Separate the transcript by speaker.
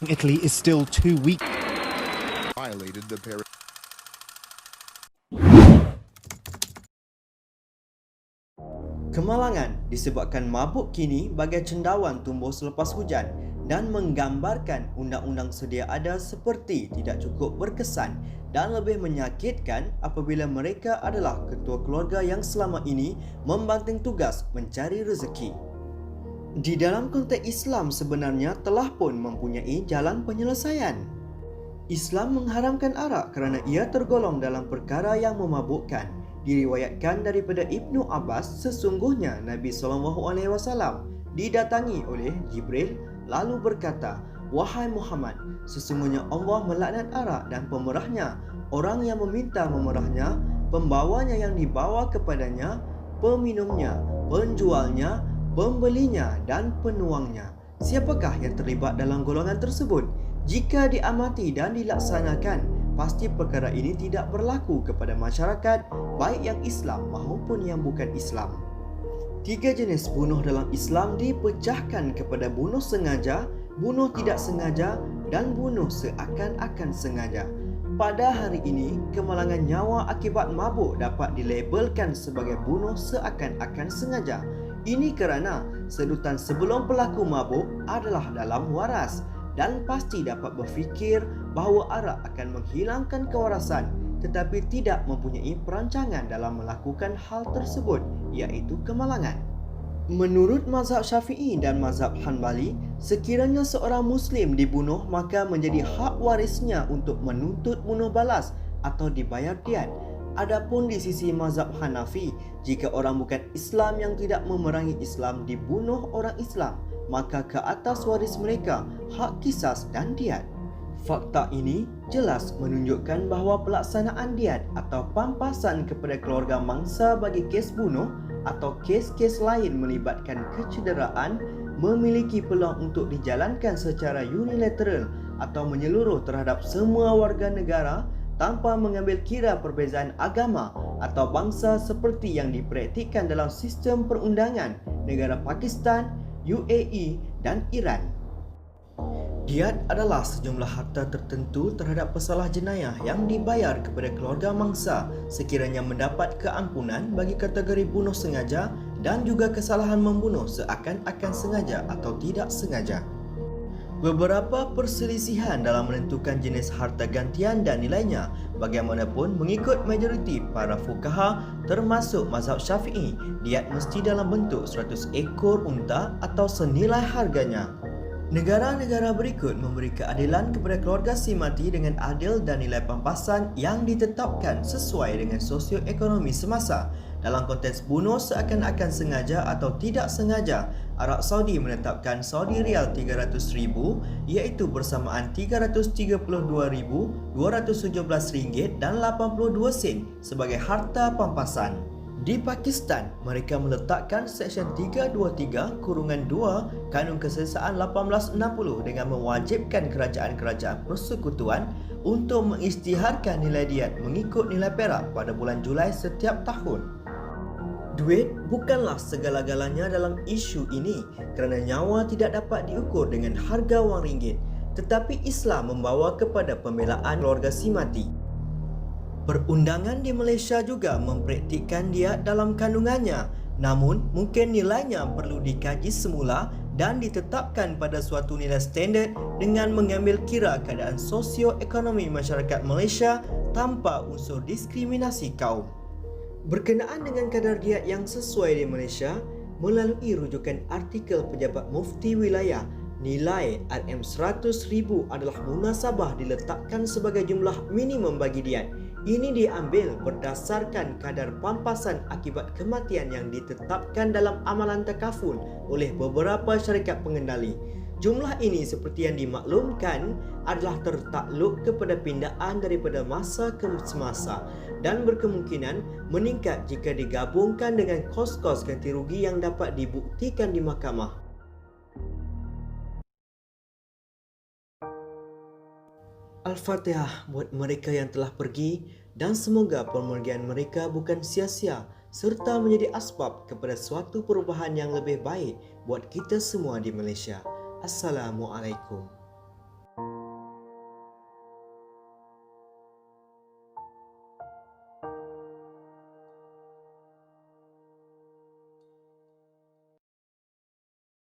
Speaker 1: Italy is still too weak.
Speaker 2: Violated the Paris.
Speaker 3: Kemalangan disebabkan mabuk kini bagai cendawan tumbuh selepas hujan dan menggambarkan undang-undang sedia ada seperti tidak cukup berkesan dan lebih menyakitkan apabila mereka adalah ketua keluarga yang selama ini membanting tugas mencari rezeki. Di dalam konteks Islam sebenarnya telah pun mempunyai jalan penyelesaian. Islam mengharamkan arak kerana ia tergolong dalam perkara yang memabukkan. Diriwayatkan daripada Ibnu Abbas, sesungguhnya Nabi SAW didatangi oleh Jibril lalu berkata, "Wahai Muhammad, sesungguhnya Allah melaknat arak dan pemerahnya, orang yang meminta memerahnya, pembawanya yang dibawa kepadanya, peminumnya, penjualnya, pembelinya dan penuangnya. Siapakah yang terlibat dalam golongan tersebut? Jika diamati dan dilaksanakan, pasti perkara ini tidak berlaku kepada masyarakat, baik yang Islam maupun yang bukan Islam." 3 jenis bunuh dalam Islam dipecahkan kepada bunuh sengaja, bunuh tidak sengaja dan bunuh seakan-akan sengaja. Pada hari ini, kemalangan nyawa akibat mabuk dapat dilabelkan sebagai bunuh seakan-akan sengaja. Ini kerana sedutan sebelum pelaku mabuk adalah dalam waras dan pasti dapat berfikir bahawa arak akan menghilangkan kewarasan tetapi tidak mempunyai perancangan dalam melakukan hal tersebut, iaitu kemalangan. Menurut mazhab Syafi'i dan mazhab Hanbali, sekiranya seorang Muslim dibunuh maka menjadi hak warisnya untuk menuntut bunuh balas atau dibayar diat. Adapun di sisi mazhab Hanafi, jika orang bukan Islam yang tidak memerangi Islam dibunuh orang Islam, maka ke atas waris mereka hak kisas dan diat. Fakta ini jelas menunjukkan bahawa pelaksanaan diat atau pampasan kepada keluarga mangsa bagi kes bunuh atau kes-kes lain melibatkan kecederaan memiliki peluang untuk dijalankan secara unilateral atau menyeluruh terhadap semua warga negara tanpa mengambil kira perbezaan agama atau bangsa seperti yang dipraktikkan dalam sistem perundangan negara Pakistan, UAE dan Iran. Diat adalah sejumlah harta tertentu terhadap pesalah jenayah yang dibayar kepada keluarga mangsa sekiranya mendapat keampunan bagi kategori bunuh sengaja dan juga kesalahan membunuh seakan-akan sengaja atau tidak sengaja. Beberapa perselisihan dalam menentukan jenis harta gantian dan nilainya. Bagaimanapun, mengikut majoriti para fuqaha termasuk mazhab Syafi'i, diat mesti dalam bentuk 100 ekor unta atau senilai harganya. Negara-negara berikut memberi keadilan kepada keluarga si mati dengan adil dan nilai pampasan yang ditetapkan sesuai dengan sosioekonomi semasa. Dalam konteks bunuh seakan-akan sengaja atau tidak sengaja, Arab Saudi menetapkan Saudi Rial 300,000 iaitu bersamaan RM332,217.82 sebagai harta pampasan. Di Pakistan, mereka meletakkan Seksyen 323(2) Kanun Keselesaan 1860 dengan mewajibkan kerajaan-kerajaan persekutuan untuk mengisytiharkan nilai diat mengikut nilai perak pada bulan Julai setiap tahun. Duit bukanlah segala-galanya dalam isu ini kerana nyawa tidak dapat diukur dengan harga wang ringgit, tetapi Islam membawa kepada pembelaan keluarga si mati. Perundangan di Malaysia juga mempraktikkan diat dalam kandungannya, namun mungkin nilainya perlu dikaji semula dan ditetapkan pada suatu nilai standard dengan mengambil kira keadaan sosioekonomi masyarakat Malaysia tanpa unsur diskriminasi kaum. Berkenaan dengan kadar diat yang sesuai di Malaysia, melalui rujukan artikel Pejabat Mufti Wilayah, nilai RM100,000 adalah munasabah diletakkan sebagai jumlah minimum bagi diat. Ini diambil berdasarkan kadar pampasan akibat kematian yang ditetapkan dalam amalan takaful oleh beberapa syarikat pengendali. Jumlah ini seperti yang dimaklumkan adalah tertakluk kepada pindaan daripada masa ke semasa dan berkemungkinan meningkat jika digabungkan dengan kos-kos ganti rugi yang dapat dibuktikan di mahkamah. Al-Fatihah buat mereka yang telah pergi dan semoga pemergian mereka bukan sia-sia serta menjadi asbab kepada suatu perubahan yang lebih baik buat kita semua di Malaysia. Assalamualaikum.